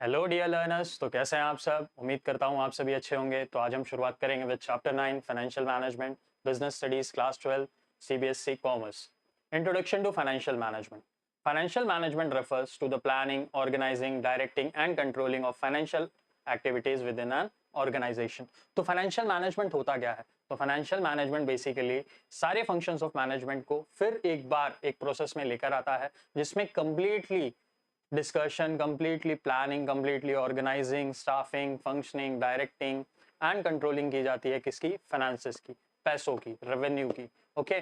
Hello dear learners. तो कैसे हैं आप सब? उम्मीद करता हूं आप सभी अच्छे होंगे। तो आज हम शुरुआत करेंगे with chapter 9 financial management business studies class 12 CBSE commerce. Introduction to financial management. Financial management refers to the planning, organizing, directing and controlling of financial activities within an organization। तो फाइनेंशियल मैनेजमेंट होता क्या है? तो financial management basically सारे functions of management को फिर एक बार एक प्रोसेस में लेकर आता है, जिसमें completely discussion, completely planning, completely organising, staffing, functioning, directing and controlling की जाती है। किसकी? फाइनेंसेस की, पैसों की, रेवेन्यू की। ओके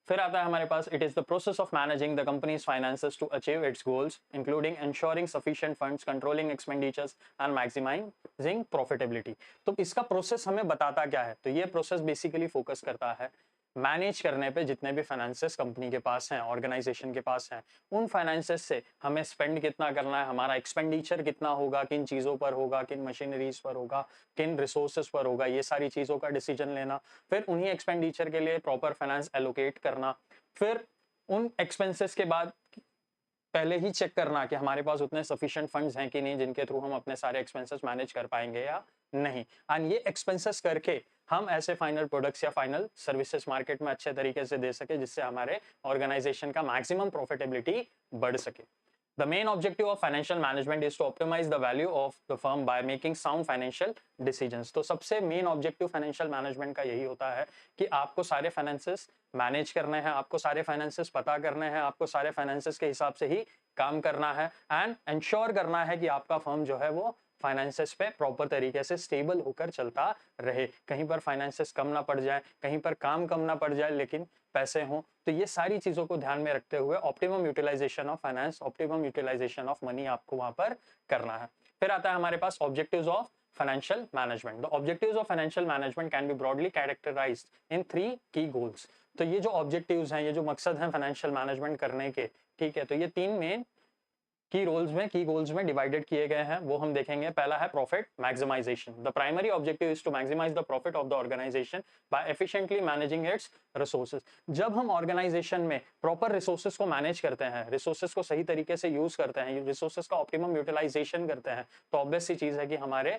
फिर आता है हमारे पास, it is the process of managing the companies finances to achieve its goals including ensuring sufficient funds, controlling expenditures and maximizing profitability। तो इसका प्रोसेस हमें बताता क्या है? तो ये प्रोसेस बेसिकली फोकस करता है मैनेज करने पे जितने भी फाइनेंसेस कंपनी के पास हैं, ऑर्गेनाइजेशन के पास हैं, उन फाइनेंसेस से हमें स्पेंड कितना करना है, हमारा एक्सपेंडिचर कितना होगा, किन चीज़ों पर होगा, किन मशीनरीज पर होगा, किन रिसोर्सेज पर होगा, ये सारी चीज़ों का डिसीजन लेना। फिर उन्हीं एक्सपेंडिचर के लिए प्रॉपर फाइनेंस एलोकेट करना। फिर उन एक्सपेंसेस के बाद पहले ही चेक करना कि हमारे पास उतने सफिशिएंट फंड्स हैं कि नहीं, जिनके थ्रू हम अपने सारे एक्सपेंसेस मैनेज कर पाएंगे या नहीं। एंड ये एक्सपेंसेस करके हम ऐसे फाइनल प्रोडक्ट्स या फाइनल सर्विसेज मार्केट में अच्छे तरीके से दे सके, जिससे हमारे ऑर्गेनाइजेशन का मैक्सिमम प्रॉफिटेबिलिटी बढ़ सके। The main objective of financial management is to optimize the value of the firm by making sound financial decisions। तो सबसे मेन ऑब्जेक्टिव फाइनेंशियल मैनेजमेंट का यही होता है कि आपको सारे फाइनेंसेस मैनेज करने हैं, आपको सारे फाइनेंसेस पता करने हैं, आपको सारे फाइनेंसेस के हिसाब से ही काम करना है एंड इंश्योर करना है कि आपका फर्म जो है वो फाइनेंसेस पे प्रॉपर तरीके से स्टेबल होकर चलता रहे। कहीं पर फाइनेंसेस कम ना पड़ जाए, कहीं पर काम कम ना पड़ जाए, लेकिन पैसे हों। तो ये सारी चीजों को ध्यान में रखते हुए optimum utilisation of finance, optimum utilisation of money आपको वहां पर करना है। फिर आता है हमारे पास objectives of financial management. The objectives of financial management can be broadly characterised in 3 key goals. तो ये जो ऑब्जेक्टिव्स हैं, ये जो मकसद हैं फाइनेंशियल मैनेजमेंट करने के, ठीक है, तो ये 3 मेन की गोल्स में डिवाइडेड किए गए हैं, वो हम देखेंगे। पहला है profit maximisation. The primary objective is to maximise the profit of the organisation by efficiently managing its resources. जब हम ऑर्गेनाइजेशन में प्रॉपर रिसोर्सेज को मैनेज करते हैं, रिसोर्सेज को सही तरीके से यूज करते हैं, रिसोर्सेज का ऑप्टिमम यूटिलाइजेशन करते हैं, तो ऑब्वियस सी चीज है कि हमारे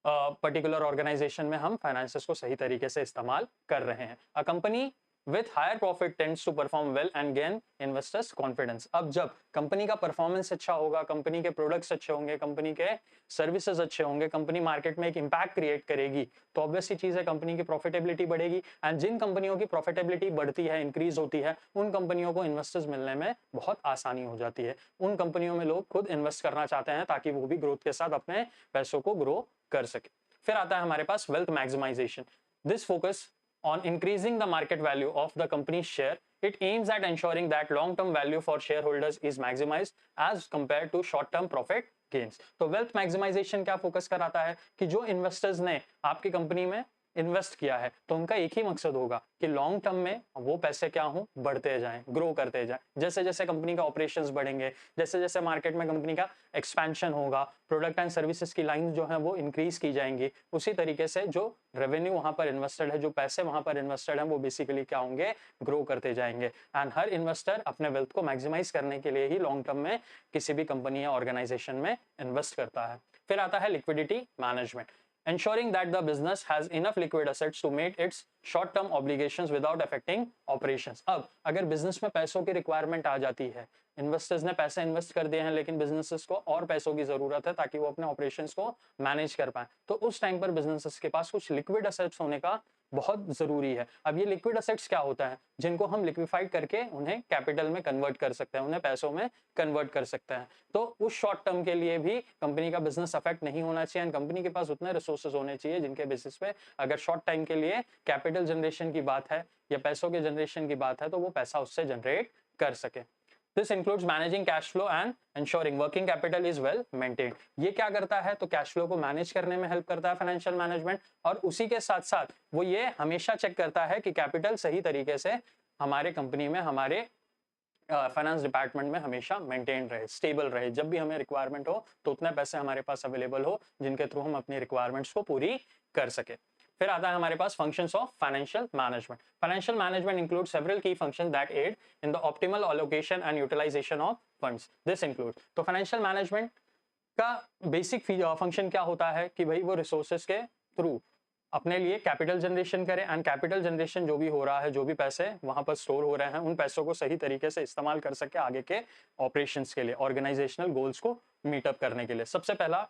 पर्टिकुलर ऑर्गेनाइजेशन में हम फाइनेंसेस को सही तरीके से इस्तेमाल कर रहे हैं। A company with higher profit tends to perform well and gain investors confidence। अब जब कंपनी का परफॉर्मेंस अच्छा होगा, कंपनी के प्रोडक्ट्स अच्छे होंगे, कंपनी के सर्विसेज अच्छे होंगे, कंपनी मार्केट में एक इंपैक्ट क्रिएट करेगी, तो ऑब्वियस सी चीज है कंपनी की प्रॉफिटेबिलिटी बढ़ेगी। एंड जिन कंपनियों की प्रॉफिटेबिलिटी बढ़ती है, इंक्रीज होती है, उन कंपनियों को इन्वेस्टर्स मिलने में बहुत आसानी हो जाती है। उन कंपनियों में लोग खुद इन्वेस्ट करना चाहते हैं ताकि वो भी ग्रोथ के साथ अपने पैसों को ग्रो कर सके। फिर आता है हमारे पास wealth maximisation. This focus on increasing the market value of the company's share. It aims at ensuring that long-term value for shareholders is maximized as compared to short-term profit gains। तो wealth maximization क्या focus कराता है कि जो investors ने आपकी company में invest किया है, तो उनका एक ही मकसद होगा कि लॉन्ग टर्म में वो पैसे क्या हों, बढ़ते जाएं, ग्रो करते जाएं। जैसे जैसे कंपनी का ऑपरेशंस बढ़ेंगे, जैसे जैसे मार्केट में कंपनी का एक्सपेंशन होगा, प्रोडक्ट एंड सर्विसेज की लाइन जो है वो इंक्रीज की जाएंगी, उसी तरीके से जो रेवेन्यू वहां पर इन्वेस्टेड है, जो पैसे वहां पर इन्वेस्टेड है, वो बेसिकली क्या होंगे, ग्रो करते जाएंगे। एंड हर इन्वेस्टर अपने वेल्थ को मैक्सिमाइज करने के लिए ही लॉन्ग टर्म में किसी भी कंपनी या ऑर्गेनाइजेशन में इन्वेस्ट करता है। फिर आता है liquidity management. ensuring that the business has enough liquid assets to meet its short term obligations without affecting operations। अब अगर बिजनेस में पैसों की रिक्वायरमेंट आ जाती है, इन्वेस्टर्स ने पैसे इन्वेस्ट कर दिए हैं, लेकिन बिजनेसेस को और पैसों की जरूरत है ताकि वो अपने ऑपरेशंस को मैनेज कर पाए, तो उस टाइम पर बिजनेसेस के पास कुछ लिक्विड असेट्स होने का बहुत जरूरी है। अब ये लिक्विड असेट्स क्या होता है? जिनको हम लिक्विफाइड करके उन्हें कैपिटल में कन्वर्ट कर सकते हैं, उन्हें पैसों में कन्वर्ट कर सकते हैं। तो उस शॉर्ट टर्म के लिए भी कंपनी का बिजनेस अफेक्ट नहीं होना चाहिए, एंड कंपनी के पास उतने रिसोर्सेज होने चाहिए जिनके बेसिस पे अगर शॉर्ट टाइम के लिए कैपिटल जनरेशन की बात है या पैसों के जनरेशन की बात है, तो वो पैसा उससे जनरेट कर सके। This includes managing cash flow and ensuring working capital is well maintained। ये क्या करता है? तो कैश फ्लो को मैनेज करने में हेल्प करता है फाइनेंशियल मैनेजमेंट, और उसी के साथ साथ वो ये हमेशा चेक करता है कि कैपिटल सही तरीके से हमारे कंपनी में, हमारे फाइनेंस डिपार्टमेंट में हमेशा मेंटेन रहे, स्टेबल रहे। जब भी हमें रिक्वायरमेंट हो तो उतने पैसे हमारे पास अवेलेबल हो जिनके थ्रू हम अपनी रिक्वायरमेंट्स को पूरी कर सके। फिर आता है हमारे पास functions of financial management. Financial management include several key functions that aid in the optimal allocation and utilisation of funds. This include, तो फाइनेंशियल मैनेजमेंट का बेसिक फंक्शन क्या होता है कि भाई वो रिसोर्सेज के थ्रू अपने लिए कैपिटल जनरेशन करें, एंड कैपिटल जनरेशन जो भी हो रहा है, जो भी पैसे वहां पर स्टोर हो रहे हैं, उन पैसों को सही तरीके से इस्तेमाल कर सके आगे के ऑपरेशंस के लिए, ऑर्गेनाइजेशनल गोल्स को मीटअप करने के लिए। सबसे पहला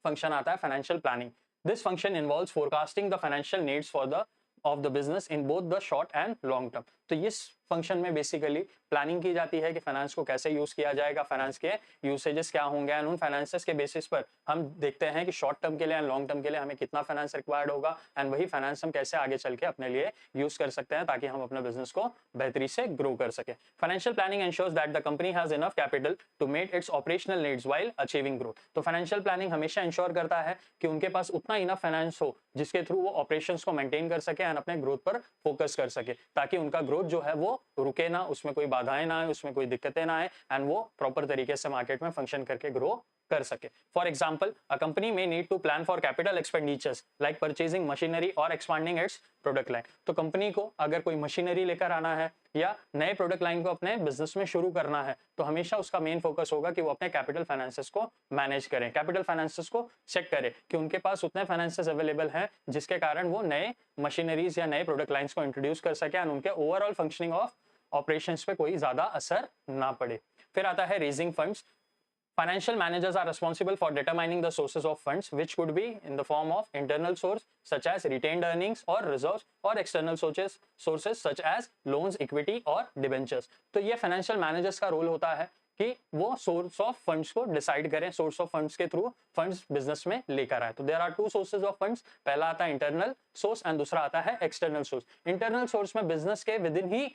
फंक्शन आता है financial planning. This function involves forecasting the financial needs for the of the business in both the short and long term. तो इस फंक्शन में बेसिकली प्लानिंग की जाती है कि फाइनेंस को कैसे यूज किया जाएगा, फाइनेंस के यूसेजेस क्या होंगे, एंड उन फाइनेंसेस के बेसिस पर हम देखते हैं कि शॉर्ट टर्म के लिए एंड लॉन्ग टर्म के लिए हमें कितना फाइनेंस रिक्वायर्ड होगा, एंड वही फाइनेंस हम कैसे आगे चल के अपने लिए यूज कर सकते हैं ताकि हम अपने बिजनेस को बेहतरी से ग्रो कर सके। Financial planning ensures that the company has enough capital to meet its operational needs while achieving growth. तो फाइनेंशियल प्लानिंग हमेशा इंश्योर करता है कि उनके पास उतना इनफ फाइनेंस हो जिसके थ्रू वो ऑपरेशंस को मेंटेन कर सके एंड अपने ग्रोथ पर फोकस कर सके, ताकि उनका ग्रोथ जो है वो रुके ना, उसमें कोई बाधाएं ना आए, उसमें कोई दिक्कतें ना आए, एंड वो प्रॉपर तरीके से मार्केट में फंक्शन करके ग्रो कर सके। For example, a company may need to plan for capital expenditures like purchasing machinery और एक्सपांडिंग इट्स प्रोडक्ट लाइन। तो कंपनी को अगर कोई मशीनरी लेकर आना है या नए प्रोडक्ट लाइन को अपने बिजनेस में शुरू करना है, तो हमेशा उसका मेन फोकस होगा कि वो अपने कैपिटल फाइनेंसेस को मैनेज करें, कैपिटल फाइनेंसेस को चेक करें कि उनके पास उतने फाइनेंसेस अवेलेबल हैं जिसके कारण वो नए मशीनरीज या नए प्रोडक्ट लाइंस को इंट्रोड्यूस कर सके एंड उनके ओवरऑल फंक्शनिंग ऑफ ऑपरेशंस पे कोई ज्यादा असर ना पड़े। फिर आता है raising funds. Financial managers are responsible for determining the sources of funds, which could be in the form of internal source such as retained earnings or reserves, or external sources such as loans, equity और debentures। तो ये financial managers का role होता है कि वो source of funds को decide करें, सोर्स ऑफ फंड्स के थ्रू फंड्स बिजनेस में लेकर आए। तो there are two sources of funds, पहला आता है इंटरनल सोर्स एंड दूसरा आता है एक्सटर्नल सोर्स। इंटरनल सोर्स में बिजनेस के विद इन ही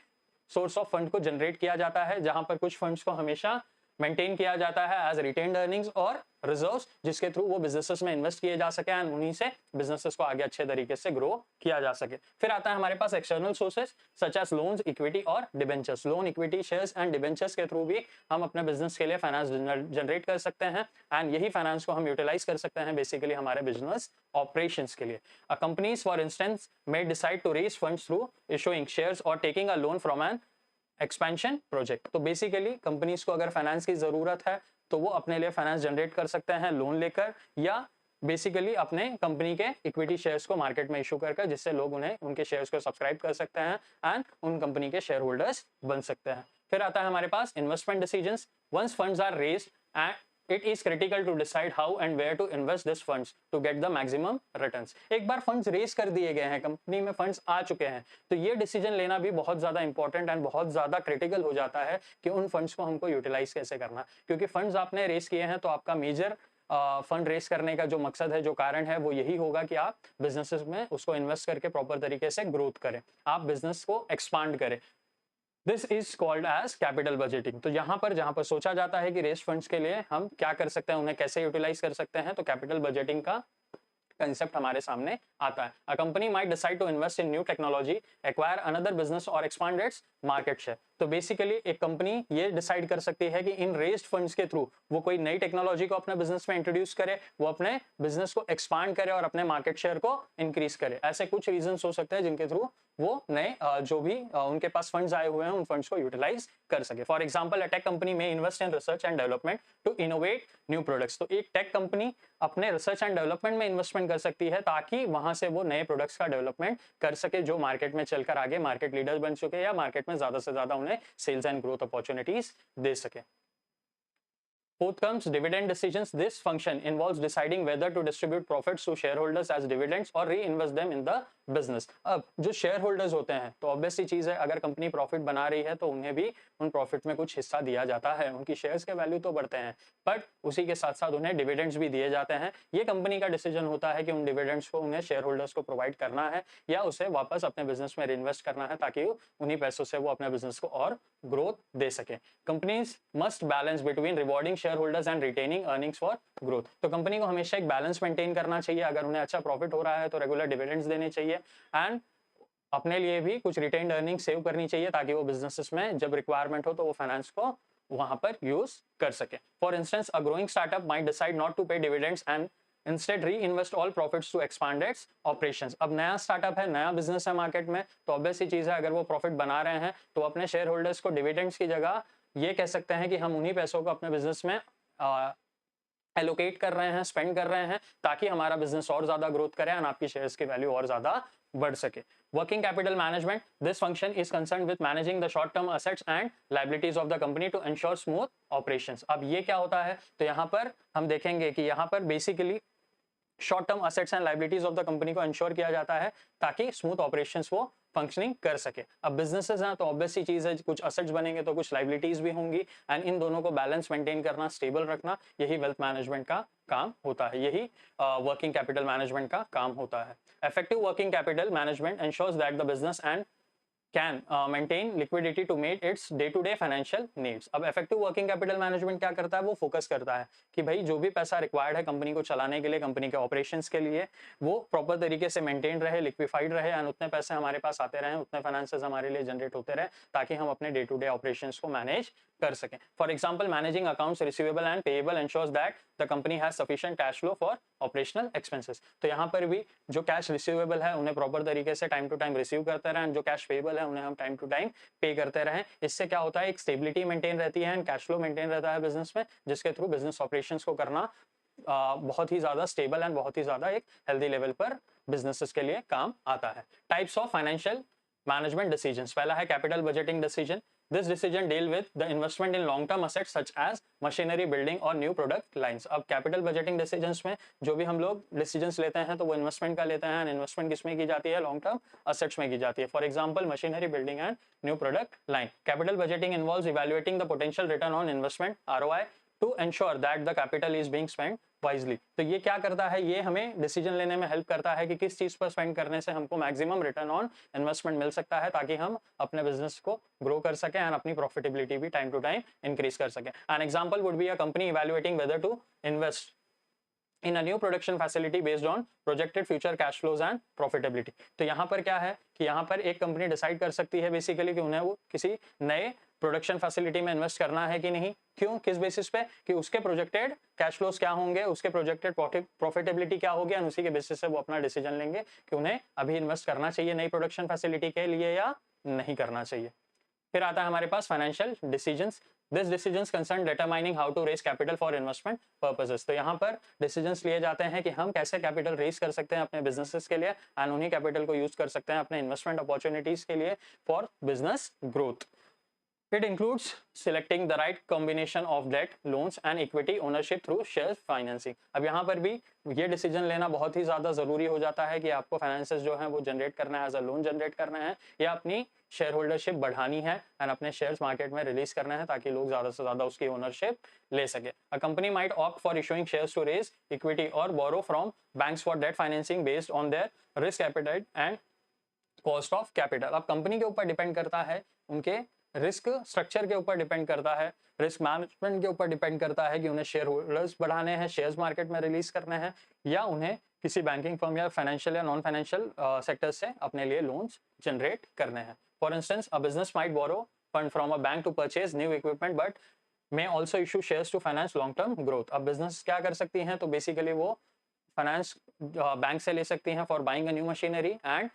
सोर्स ऑफ फंड को जनरेट किया जाता है, जहां पर कुछ फंड्स को हमेशा मेंटेन किया जाता है एज रिटेन्ड अर्निंग्स और रिजर्व्स, जिसके थ्रू वो बिजनेसेस में इन्वेस्ट किए जा सके एंड उन्हीं से बिजनेसेस को आगे अच्छे तरीके से ग्रो किया जा सके। फिर आता है हमारे पास external sources such as loans, equity और debentures. Loan, equity, shares and debentures के थ्रू भी हम अपने बिजनेस के लिए फाइनेंस जनरेट कर सकते हैं एंड यही फाइनेंस को हम यूटिलाइज कर सकते हैं बेसिकली हमारे बिजनेस ऑपरेशंस के लिए। A companies for instance may decide to raise funds through issuing shares और taking a loan from an expansion project. तो बेसिकली कंपनीज को अगर फाइनेंस की जरूरत है तो वो अपने लिए फाइनेंस जनरेट कर सकते हैं लोन लेकर, या बेसिकली अपने कंपनी के इक्विटी शेयर्स को मार्केट में इशू करके, जिससे लोग उन्हें उनके शेयर्स को सब्सक्राइब कर सकते हैं एंड उन कंपनी के शेयर होल्डर्स बन सकते हैं। फिर आता है हमारे पास investment decisions. Once funds are raised and it is critical to decide how and where to invest this funds to get the maximum returns। एक बार फंड्स रेज कर दिए गए हैं, कंपनी में फंड्स आ चुके हैं, तो ये डिसीजन लेना भी बहुत ज्यादा इंपॉर्टेंट एंड बहुत ज्यादा क्रिटिकल हो जाता है कि उन फंड्स को हमको यूटिलाइज कैसे करना, क्योंकि फंड्स आपने रेज किए हैं तो आपका मेजर फंड रेस करने का जो मकसद है, जो कारण है, वो यही होगा कि आप बिजनेसेस में उसको इन्वेस्ट करके प्रॉपर तरीके से ग्रोथ करें, आप बिजनेस को एक्सपांड करें। This is called as capital budgeting. तो यहाँ पर जहां पर सोचा जाता है कि रेस फंड्स के लिए हम क्या कर सकते हैं, उन्हें कैसे यूटिलाइज कर सकते हैं, तो कैपिटल बजटिंग का कंसेप्ट हमारे सामने आता है। A company might decide to invest in new technology, acquire another business और एक्सपांड इट्स मार्केट शेयर। तो बेसिकली एक कंपनी ये डिसाइड कर सकती है कि इन रेज्ड फंड्स के थ्रू वो कोई नई टेक्नोलॉजी को अपने बिजनेस में इंट्रोड्यूस करे, वो अपने बिजनेस को एक्सपांड करे और अपने मार्केट शेयर को इंक्रीज करे। ऐसे कुछ रीजंस हो सकते हैं जिनके थ्रू वो नए जो भी उनके पास फंड्स आए हुए हैं उन फंड्स को यूटिलाइज कर सके। For example, a tech company में invest in research and development to innovate new products. तो एक टेक कंपनी अपने रिसर्च एंड डेवलपमेंट में इन्वेस्टमेंट कर सकती है ताकि वहां से वो नए प्रोडक्ट्स का डेवलपमेंट कर सके जो मार्केट में चलकर आगे मार्केट लीडर बन चुके या मार्केट में ज्यादा से ज्यादा उन्हें सेल्स एंड ग्रोथ अपॉर्चुनिटीज दे सके। Fourth comes dividend decisions. This function involves deciding whether to distribute profits to shareholders as dividends or reinvest them in the business। अब जो शेयर होल्डर्स होते हैं तो ऑब्वियस सी चीज है, अगर कंपनी प्रॉफिट बना रही है तो उन्हें भी उन प्रॉफिट में कुछ हिस्सा दिया जाता है, उनकी शेयर्स के वैल्यू तो बढ़ते हैं, बट उसी के साथ साथ उन्हें डिविडेंड्स भी दिए जाते हैं। ये कंपनी का डिसीजन होता है कि उन डिविडेंड्स को उन्हें शेयर होल्डर्स को प्रोवाइड करना है या उसे वापस अपने बिजनेस में इन्वेस्ट करना है ताकि उन्हीं पैसों से वो अपने बिजनेस को और ग्रोथ दे सके। Companies must balance between rewarding share holders and retaining earnings for growth. तो कंपनी को हमेशा एक बैलेंस मेंटेन करना चाहिए, अगर उन्हें अच्छा प्रॉफिट हो रहा है तो रेगुलर डिविडेंड्स देने चाहिए एंड अपने लिए भी कुछ रिटेन्ड अर्निंग सेव करनी चाहिए ताकि वो बिजनेसेस में जब रिक्वायरमेंट हो तो वो फाइनेंस को वहां पर यूज कर सके। For instance, a growing startup might decide not to pay dividends and instead reinvest all profits to expand its operations. अब नया स्टार्टअप है, नया बिजनेस है मार्केट में, तो ऑब्वियस सी चीज है अगर वो प्रॉफिट बना रहे हैं तो अपने शेयर होल्डर्स को डिविडेंड्स की जगह ये कह सकते हैं कि हम उन्हीं पैसों को अपने बिजनेस में एलोकेट कर रहे हैं, स्पेंड कर रहे हैं, ताकि हमारा बिजनेस और ज्यादा ग्रोथ करे और आपकी शेयर्स की वैल्यू और ज्यादा बढ़ सके। Working capital management, this function is concern with managing the short term assets and liabilities of the company to ensure smooth operations. अब ये क्या होता है, तो यहाँ पर हम देखेंगे कि यहाँ पर basically short term assets and liabilities of the company को इंश्योर किया जाता है ताकि स्मूथ ऑपरेशंस वो फंक्शनिंग कर सके। अब बिजनेसेस हैं तो ऑब्वियस सी चीज है, कुछ असेट्स बनेंगे तो कुछ लायबिलिटीज भी होंगी, एंड इन दोनों को बैलेंस मेंटेन करना, स्टेबल रखना, यही वेल्थ मैनेजमेंट का काम होता है, यही वर्किंग कैपिटल मैनेजमेंट का काम होता है। Effective working capital management ensures that the business and can maintain liquidity to meet its day-to-day financial needs। अब effective working capital management क्या करता है, वो फोकस करता है कि भाई जो भी पैसा रिक्वायर्ड है कंपनी को चलाने के लिए, कंपनी के ऑपरेशंस के लिए, वो प्रॉपर तरीके से मेंटेन रहे, लिक्विफाइड रहे, एंड उतने पैसे हमारे पास आते रहे, उतने फाइनेंसेस हमारे लिए जनरेट होते रहे, ताकि हम अपने डे टू डे ऑपरेशंस को मैनेज कर सकें। For example, managing accounts receivable and payable ensures that the company has sufficient cash flow for operational expenses. तो यहाँ पर भी जो कैश रिसीवेबल है उन्हें प्रॉपर तरीके से टाइम टू टाइम रिसीव करते रहें, जो कैश पेएबल है उन्हें हम टाइम टू टाइम पे करते रहें। इससे क्या होता है, एक स्टेबिलिटी मेंटेन रहती है एंड कैश फ्लो मेंटेन रहता है बिजनेस में, जिसके थ्रू बिजनेस ऑपरेशंस को करना बहुत ही ज्यादा स्टेबल एंड बहुत ही ज्यादा एक हेल्दी लेवल पर बिजनेसेस के लिए काम आता है। Types of financial management decisions, पहला है capital budgeting decision. This decision deal with the investment in long-term assets such as machinery, building और new product lines। अब capital budgeting decisions में जो भी हम लोग decisions लेते हैं तो वो investment का लेते हैं, investment किसमें की जाती है, long-term assets में की जाती है। For example, machinery, building and new product line। Capital budgeting involves evaluating the potential return on investment (ROI) to ensure that the capital is being spent wisely. तो ये क्या करता है, ये हमें डिसीजन लेने में हेल्प करता है कि किस चीज पर स्पेंड करने से हमको मैक्सिमम रिटर्न ऑन इन्वेस्टमेंट मिल सकता है, ताकि हम अपने बिजनेस को ग्रो कर सकें एंड अपनी प्रॉफिटेबिलिटी भी टाइम टू टाइम इंक्रीज कर सकें। An example would be a company evaluating whether to invest in a new production facility based on projected future cash flows and profitability। तो यहाँ पर क्या है कि यहाँ पर एक कंपनी डिसाइड कर सकती है बेसिकली कि उन्हें वो किसी नए प्रोडक्शन फैसिलिटी में इन्वेस्ट करना है कि नहीं। क्यों, किस बेसिस पे, कि उसके प्रोजेक्टेड कैश फ्लोज क्या होंगे, उसके प्रोजेक्टेड प्रॉफिटेबिलिटी क्या होगी, और उसी के बेसिस से वो अपना डिसीजन लेंगे कि उन्हें अभी इन्वेस्ट करना चाहिए नई प्रोडक्शन फैसिलिटी के लिए या नहीं करना चाहिए। फिर आता है हमारे पास financial decisions. This decisions concern determining how to raise capital for investment purposes. तो यहाँ पर डिसीजंस लिए जाते हैं कि हम कैसे कैपिटल रेज कर सकते हैं अपने बिजनेसेस के लिए, एंड उन्हीं कैपिटल को यूज कर सकते हैं अपने इन्वेस्टमेंट अपॉर्चुनिटीज के लिए for business growth. It includes selecting the right combination of debt, loans and equity ownership through share financing। अब यहाँ पर भी ये डिसीजन लेना बहुत ही ज़्यादा ज़रूरी हो जाता है कि आपको फाइनेंसेस जो है वो जनरेट करना है, एज अ लोन जनरेट करना है, या अपनी शेयर होल्डरशिप बढ़ानी है एंड अपने शेयर्स मार्केट में रिलीज करना है, ताकि लोग ज़्यादा से ज़्यादा उसकी ओनरशिप ले सके। A company might opt for issuing shares to raise equity और borrow from banks for debt financing based on their risk appetite and cost of capital. अब कंपनी के ऊपर डिपेंड करता है, उनके रिस्क स्ट्रक्चर के ऊपर डिपेंड करता है, रिस्क मैनेजमेंट के ऊपर डिपेंड करता है कि उन्हें शेयर होल्डर्स बढ़ाने हैं, शेयर्स मार्केट में रिलीज करने हैं, या उन्हें किसी बैंकिंग फर्म या फाइनेंशियल या नॉन फाइनेंशियल सेक्टर से अपने लिए लोन्स जनरेट करने हैं। For instance, a business might borrow fund from a bank to purchase new equipment but may also issue shares to finance long term growth. अब business क्या कर सकती हैं, तो बेसिकली वो फाइनेंस बैंक से ले सकती हैं for buying a new machinery, and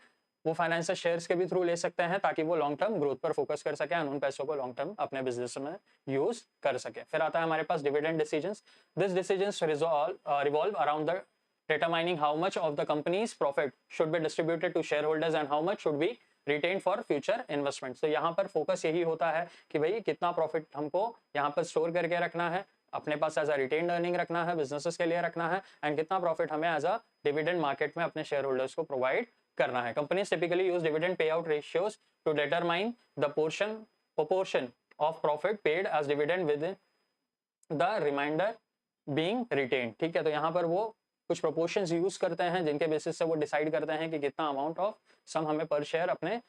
वो फाइनेंस शेयर्स के भी थ्रू ले सकते हैं ताकि वो लॉन्ग टर्म ग्रोथ पर फोकस कर सके और उन पैसों को लॉन्ग टर्म अपने बिजनेस में यूज कर सके। फिर आता है हमारे पास dividend decisions. This decisions revolve around the determining how much of the company's profit should be distributed to shareholders and how much should be retained for future investments। तो यहाँ पर फोकस यही होता है कि भाई कितना प्रॉफिट हमको यहाँ पर स्टोर करके रखना है, अपने पास एज अ रिटेन अर्निंग रखना है, बिजनेसेस के लिए रखना है, एंड कितना प्रॉफिट हमें एज अ डिविडेंड मार्केट में अपने शेयर होल्डर्स को प्रोवाइड करना है। Companies typically use dividend payout ratios to determine the proportion of profit paid as dividend with the remainder being retained। ठीक है, तो यहाँ पर वो कुछ प्रोपोर्शंस यूज करते हैं जिनके बेसिस से वो डिसाइड करते हैं कि कितना अमाउंट ऑफ सम हमें पर शेयर अपने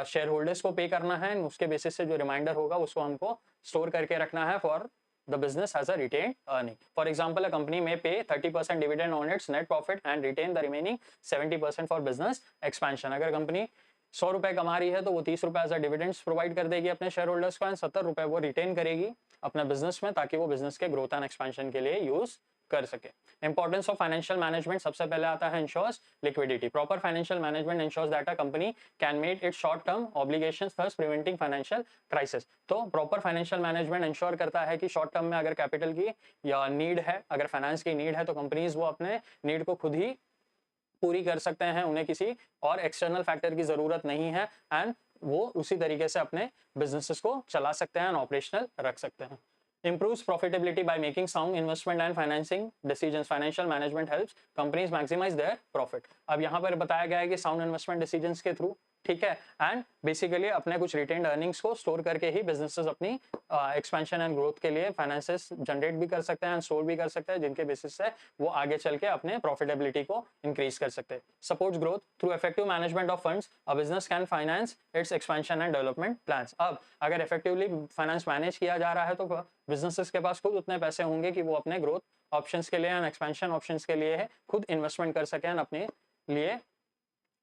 शेयर होल्डर्स को पे करना है, उसके बेसिस से जो रिमाइंडर होगा उसको हमको स्टोर करके रखना है for the business has a retained earning। For example, a company may pay 30% dividend on its net profit and retain the remaining 70% for business expansion। अगर कंपनी 100 रुपए कमा रही है तो वो 30 रुपए एज अ डिविडेंड्स प्रोवाइड कर देगी अपने शेयर होल्डर्स को, एंड 70 रुपए वो रिटेन करेगी अपने बिजनेस में, ताकि वो बिजनेस के ग्रोथ एंड एक्सपेंशन के लिए यूज कर सके। इंपॉर्टेंस ऑफ फाइनेंशियल मैनेजमेंट, सबसे पहले आता है ensures liquidity. Proper financial management ensures that a company can meet its short term obligations thus preventing financial crisis. तो प्रॉपर फाइनेंशियल मैनेजमेंट इंश्योर करता है कि शॉर्ट टर्म में अगर कैपिटल की या नीड है, अगर फाइनेंस की नीड है, तो कंपनीज वो अपने नीड को खुद ही पूरी कर सकते हैं, उन्हें किसी और एक्सटर्नल फैक्टर की जरूरत नहीं है, एंड वो उसी तरीके से अपने बिजनेसेस को चला सकते हैं, ऑपरेशनल रख सकते हैं। Improves profitability by making sound investment and financing decisions. Financial management helps companies maximize their profit. अब यहाँ पर बताया गया है कि sound investment decisions के थ्रू, ठीक है, एंड बेसिकली अपने कुछ रिटेन्ड अर्निंग्स को स्टोर करके ही बिजनेसेस अपनी एक्सपेंशन एंड ग्रोथ के लिए फाइनेंसेस जनरेट भी कर सकते हैं एंड स्टोर भी कर सकते हैं, जिनके बेसिस से वो आगे चल के अपने प्रॉफिटेबिलिटी को इंक्रीज कर सकते हैं। Supports growth through effective management of funds, a business can finance it's expansion and development plans. अब अगर इफेक्टिवली फाइनेंस मैनेज किया जा रहा है तो बिजनेसेस के पास खुद उतने पैसे होंगे कि वो अपने ग्रोथ ऑप्शंस के लिए एंड एक्सपेंशन ऑप्शंस के लिए खुद इन्वेस्टमेंट कर सकें, अपने लिए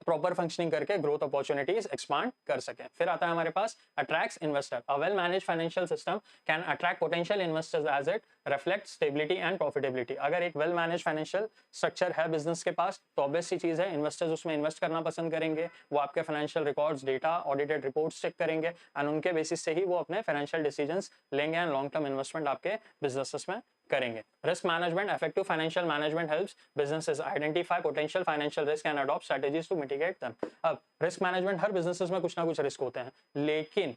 प्रॉपर फंक्शनिंग करके ग्रोथ अपॉर्चुनिटीज एक्सपांड कर सके। फिर आता है हमारे पास attracts investor. A well manage financial system can attract potential investors as it reflect stability and profitability. अगर एक वेल मैनेज फाइनेंशियल स्ट्रक्चर है बिजनेस के पास तो ऑब्वियस सी चीज है, इन्वेस्टर्स उसमें इन्वेस्ट करना पसंद करेंगे, वो आपके financial records, data, audited reports check करेंगे एंड उनके बेसिस से ही वो अपने फाइनेंशियल डिसीजंस लेंगे एंड लॉन्ग टर्म इन्वेस्टमेंट आपके बिजनेसेस में करेंगे। Risk management, effective financial management helps businesses identify potential financial risk and adopt strategies to mitigate them. अब रिस्क मैनेजमेंट, हर बिजनेसेस में कुछ ना कुछ रिस्क होते हैं, लेकिन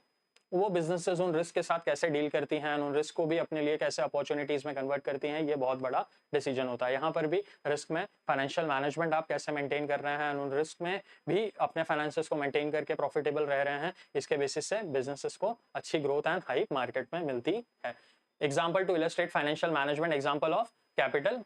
वो बिजनेसेस उन रिस्क के साथ कैसे डील करती हैं, उन रिस्क को भी अपने लिए कैसे अपॉर्चुनिटीज में कन्वर्ट करती हैं, ये बहुत बड़ा डिसीजन होता है। यहाँ पर भी रिस्क में फाइनेंशियल मैनेजमेंट आप कैसे मेंटेन कर रहे हैं, उन रिस्क में भी अपने फाइनेंसेस को मेंटेन करके प्रॉफिटेबल रह रहे हैं, इसके बेसिस से बिजनेसेस को अच्छी ग्रोथ एंड हाइक मार्केट में मिलती है। Example to illustrate financial management, example of capital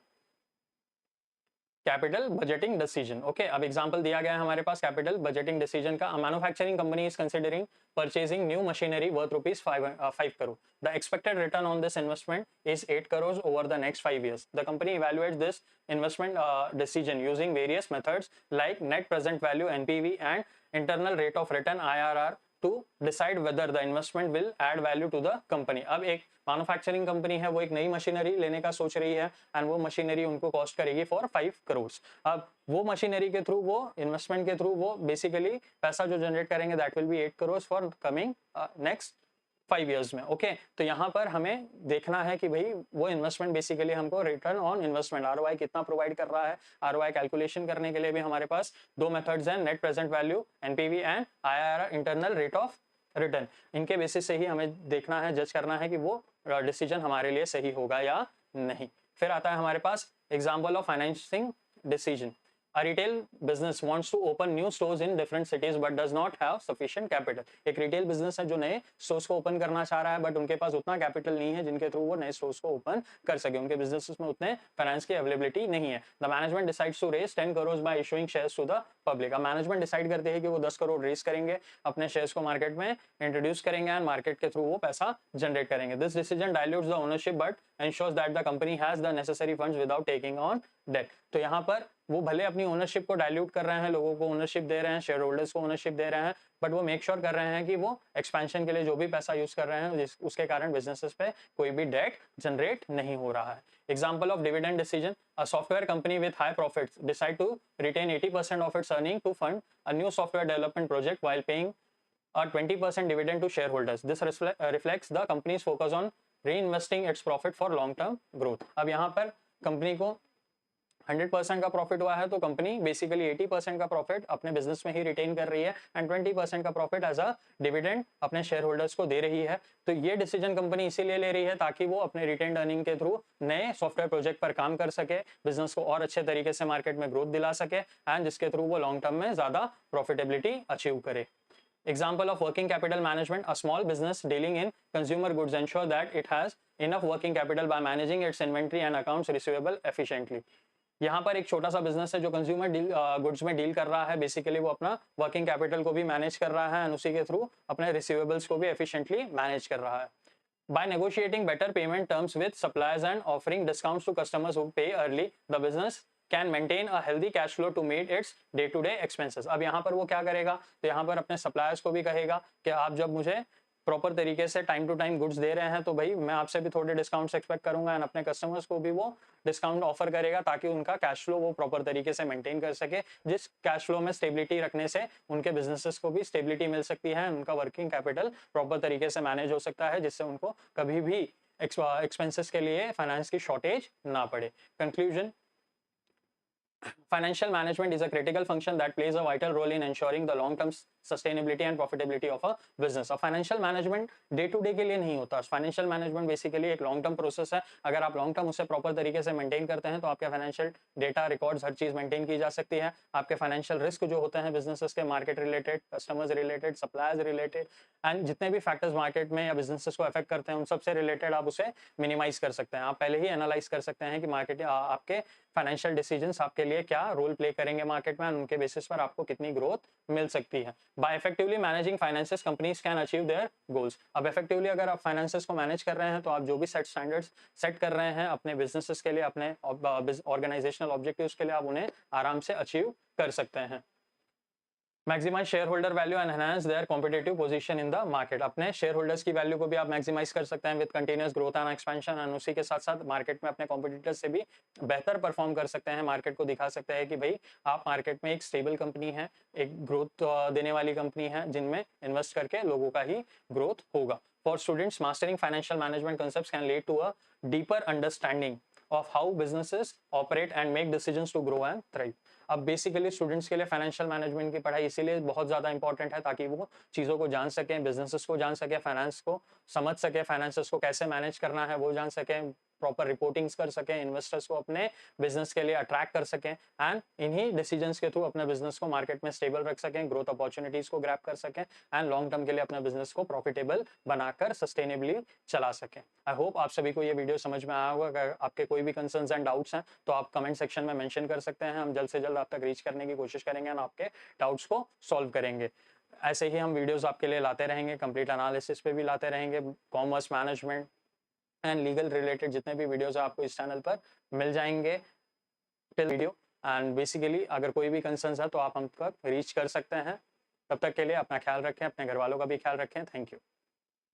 budgeting decision. Okay, अब एग्जांपल दिया गया है हमारे पास कैपिटल बजटिंग डिसीजन का। Manufacturing company is considering purchasing new machinery worth rupees 5 crore. The expected return on this investment is 8 crores over the next 5 years. The company evaluates this investment decision using various methods like net present value (NPV) and internal rate of return (IRR) to decide whether the investment will add value to the company. अब एक manufacturing company है, वो एक नई machinery लेने का सोच रही है एंड वो मशीनरी उनको कॉस्ट करेगी फॉर 5 करोड़। अब वो मशीनरी के थ्रू, वो इन्वेस्टमेंट के थ्रू वो बेसिकली पैसा जो जनरेट करेंगे that will be 8 crore for coming next 5 years में। ओके, तो यहाँ पर हमें देखना है कि भाई वो इन्वेस्टमेंट बेसिकली हमको रिटर्न ऑन इन्वेस्टमेंट आरओआई कितना प्रोवाइड कर रहा है। आरओआई कैलकुलेशन करने के लिए भी हमारे पास दो मेथड्स हैं, net present value NPV and IRR internal rate of return. इनके बेसिस से ही हमें देखना है, जज करना है कि वो डिसीजन हमारे लिए सही होगा या नहीं। फिर आता है हमारे पास example of financing decision. A retail business wants to open new stores in different cities but does not have sufficient capital. एक रिटेल बिजनेस है जो नए स्टोर्स को ओपन करना चाह रहा है बट उनके पास उतना कैपिटल नहीं है जिनके थ्रू वो नए स्टोर्स को ओपन कर सके, उनके बिजनेस में उतने फाइनेंस की अवेलेबिलिटी नहीं है। The management decides to raise 10 crore by issuing shares to the public. अब मैनेजमेंट डिसाइड करते हैं कि वो 10 करोड़ रेज करेंगे, अपने शेयर्स को मार्केट में इंट्रोड्यूस करेंगे एंड मार्केट के थ्रू वो पैसा जनरेट करेंगे। This decision dilutes the ownership but ensures that the company has the necessary funds without taking on debt. तो यहाँ पर वो भले अपनी ओनरशिप को डाइल्यूट कर रहे हैं, लोगों को ओनरशिप दे रहे हैं, शेयर होल्डर्स को ओनरशिप दे रहे हैं, बट वो मेक श्योर कर रहे हैं कि वो एक्सपेंशन के लिए जो भी पैसा यूज कर रहे हैं उसके कारण बिजनेसेस पे कोई भी डेट जनरेट नहीं हो रहा है। Example of dividend decision, a software company with high profits decide to retain 80% of its earning to fund a new software development project while paying a 20% dividend to shareholders. This reflects the company's focus on reinvesting its profit for long-term growth. अब यहाँ पर company को 100% का profit हुआ है तो company basically 80% का profit अपने बिजनेस में ही रिटेन कर रही है एंड 20% का प्रॉफिट एज अ डिविडेंड अपने शेयर होल्डर्स को दे रही है। तो ये डिसीजन कंपनी इसीलिए ले रही है ताकि वो अपने रिटेन अर्निंग के थ्रू नए सॉफ्टवेयर प्रोजेक्ट पर काम कर सके, बिजनेस को और अच्छे तरीके से मार्केट में ग्रोथ दिला सके एंड जिसके थ्रू वो लॉन्ग टर्म में ज्यादा प्रॉफिटेबिलिटी अचीव करे। Example of working capital management, a small business dealing in consumer goods ensure that it has enough working capital by managing its inventory and accounts receivable efficiently. यहाँ पर एक छोटा सा business है जो कंज्यूमर गुड्स में deal कर रहा है, बेसिकली वो अपना वर्किंग कैपिटल को भी मैनेज कर रहा है एंड उसी के थ्रू अपने रिसीवेबल्स को भी एफिशिएंटली मैनेज कर रहा है। By negotiating better payment terms with suppliers and offering discounts to customers who pay early, the business can maintain a healthy cash flow to meet its day-to-day expenses. अब यहाँ पर वो क्या करेगा, तो यहाँ पर अपने सप्लायर्स को भी कहेगा कि आप जब मुझे प्रॉपर तरीके से टाइम टू टाइम गुड्स दे रहे हैं तो भाई मैं आपसे भी थोड़े डिस्काउंट्स एक्सपेक्ट करूंगा एंड अपने कस्टमर्स को भी वो डिस्काउंट ऑफर करेगा ताकि उनका कैश फ्लो वो प्रॉपर तरीके से मेंटेन कर सके, जिस कैश फ्लो में स्टेबिलिटी रखने से उनके बिजनेसेस को भी स्टेबिलिटी मिल सकती है, उनका वर्किंग कैपिटल प्रॉपर तरीके से मैनेज हो सकता है, जिससे उनको कभी भी एक्सपेंसेस के लिए फाइनेंस की शॉर्टेज ना पड़े। Conclusion, financial management is a critical function that plays a vital role in ensuring the long term sustainability and profitability of a business. अब financial management day to day के लिए नहीं होता, financial management basically एक long term process है। अगर आप long term उसे proper तरीके से maintain करते हैं तो आपके financial data records हर चीज maintain की जा सकती है। आपके financial risk जो होते हैं businesses के market related, customers related, suppliers related and जितने भी factors market में या businesses को affect करते हैं उन सब से related आप उसे minimize कर सकते हैं। आप पहले ही analyze कर सकते हैं कि market आपके फाइनेंशियल डिसीजंस आपके लिए क्या रोल प्ले करेंगे मार्केट में, उनके बेसिस पर आपको कितनी ग्रोथ मिल सकती है। By effectively managing finances companies can achieve their goals. अब इफेक्टिवली अगर आप फाइनेंसेस को मैनेज कर रहे हैं तो आप जो भी सेट स्टैंडर्ड्स सेट कर रहे हैं अपने बिजनेसेस के लिए, अपने ऑर्गेनाइजेशनल ऑब्जेक्टिव्स के लिए, आप उन्हें आराम से अचीव कर सकते हैं। Maximise shareholder value and enhance their competitive position in the market. अपने शेयर होल्डर्स की वैल्यू को भी आप मैक्सिमाइज कर सकते हैं with continuous growth and expansion, and उसी के साथ साथ मार्केट में अपने कॉम्पिटिटर्स से भी बेहतर परफॉर्म कर सकते हैं। मार्केट को दिखा सकते हैं कि भाई आप मार्केट में एक स्टेबल कंपनी है, एक ग्रोथ देने वाली कंपनी है, जिनमें इन्वेस्ट करके लोगों का ही ग्रोथ होगा। For students, mastering financial management concepts can lead to a deeper understanding of how businesses operate and make decisions to grow and thrive. अब बेसिकली स्टूडेंट्स के लिए फाइनेंशियल मैनेजमेंट की पढ़ाई इसीलिए बहुत ज़्यादा इंपॉर्टेंट है ताकि वो चीज़ों को जान सकें, बिजनेसेस को जान सके, फाइनेंस को समझ सके, फाइनेंसेस को कैसे मैनेज करना है वो जान सकें, प्रॉपर रिपोर्टिंग्स कर सकें, इन्वेस्टर्स को अपने बिजनेस के लिए अट्रैक्ट कर सकें एंड इन्हीं डिसीजंस के थ्रू अपने बिजनेस को मार्केट में स्टेबल रख सकें, ग्रोथ अपॉर्चुनिटीज को ग्रैब कर सकें एंड लॉन्ग टर्म के लिए अपने बिजनेस को प्रॉफिटेबल बनाकर सस्टेनेबली चला सकें। आई होप आप सभी को ये वीडियो समझ में आया होगा। अगर आपके कोई भी कंसर्न्स एंड डाउट्स हैं तो आप कमेंट सेक्शन में मेंशन कर सकते हैं, हम जल्द से जल्द आप तक रीच करने की कोशिश करेंगे और आपके डाउट्स को सॉल्व करेंगे। ऐसे ही हम वीडियोस आपके लिए लाते रहेंगे, कंप्लीट एनालिसिस पे भी लाते रहेंगे, commerce management and legal related जितने भी वीडियोस आपको इस चैनल पर मिल जाएंगे टिल वीडियो। एंड बेसिकली अगर कोई भी कंसर्न्स है तो आप हम तक रीच कर सकते हैं। तब तक के लिए अपना ख्याल रखें, अपने घर वालों का भी ख्याल रखें। Thank you.